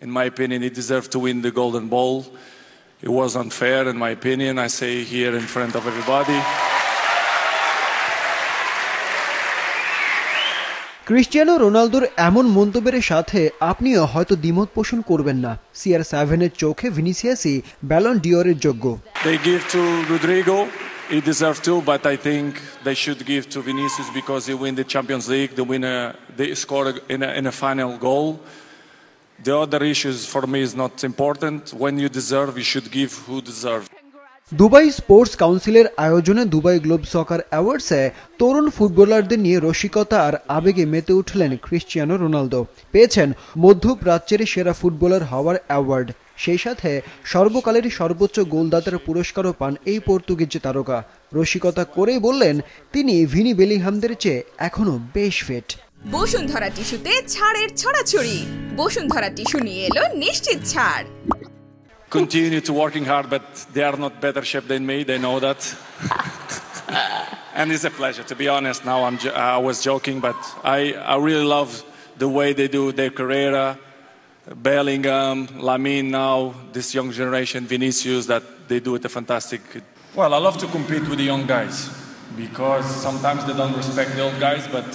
In my opinion, he deserved to win the Golden Ball. It was unfair, in my opinion. I say here in front of everybody. Cristiano রোনালদোর এমন মন্তব্যের সাথে আপনিও হয়তো দ্বিমত পোষণ করবেন না। CR7-এর চোখে ভিনিসিয়াসই ব্যালন ডিওরের যোগ্য। They give to Rodrigo. He deserves to, but I think they should give to Vinicius because he win the Champions League. They score in a final goal. The other issues for me is not important. When you deserve, you should give who deserves. Dubai sports কাউন্সিলের আয়োজনে Dubai globe সকার অ্যাওয়ার্ডসে তরুণ ফুটবলারদের নিয়ে রসিকতা আর আবেগে মেতে উঠলেন Cristiano Ronaldo. পেয়েছেন মধ্যপ্রাচ্যের সেরা ফুটবলার হওয়ার অ্যাওয়ার্ড, সেই সাথে সর্বকালের সর্বোচ্চ গোলদাতার পুরস্কারও পান এই পর্তুগিজ তারকা। রসিকতা করেই বললেন তিনি ভিনি বেলিংহামদের চেয়ে এখনো বেশ ফিট। বসুন্ধরা টিস্যুতে ছাড়ের ছড়াছড়ি। বসুন্ধরা টিস্যু নিয়ে এলো নিশ্চিত ছাড়। Continue to working hard, but they are not better shape than me. They know that, and it's a pleasure. To be honest, now I was joking, but I really love the way they do their career. Bellingham, Lamine, now this young generation, Vinicius, that they do it a fantastic. Well, I love to compete with the young guys because sometimes they don't respect the old guys, but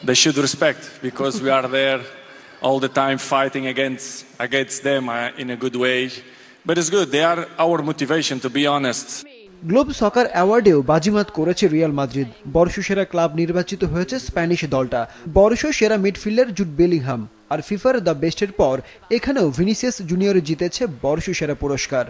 they should respect because we are there all the time fighting against them in a good way. But it's good. They are our motivation, to be honest. Globe Soccer অ্যাওয়ার্ডেও বাজিমাত করেছে Real Madrid. বর্ষসেরা club নির্বাচিত হয়েছে Spanish দলটা। বর্ষসেরা midfielder Jude Bellingham. আর ফিফার the বেস্টের পর এখানেও ভিনিসিয়াস জুনিয়র জিতেছে বর্ষসেরা পুরস্কার।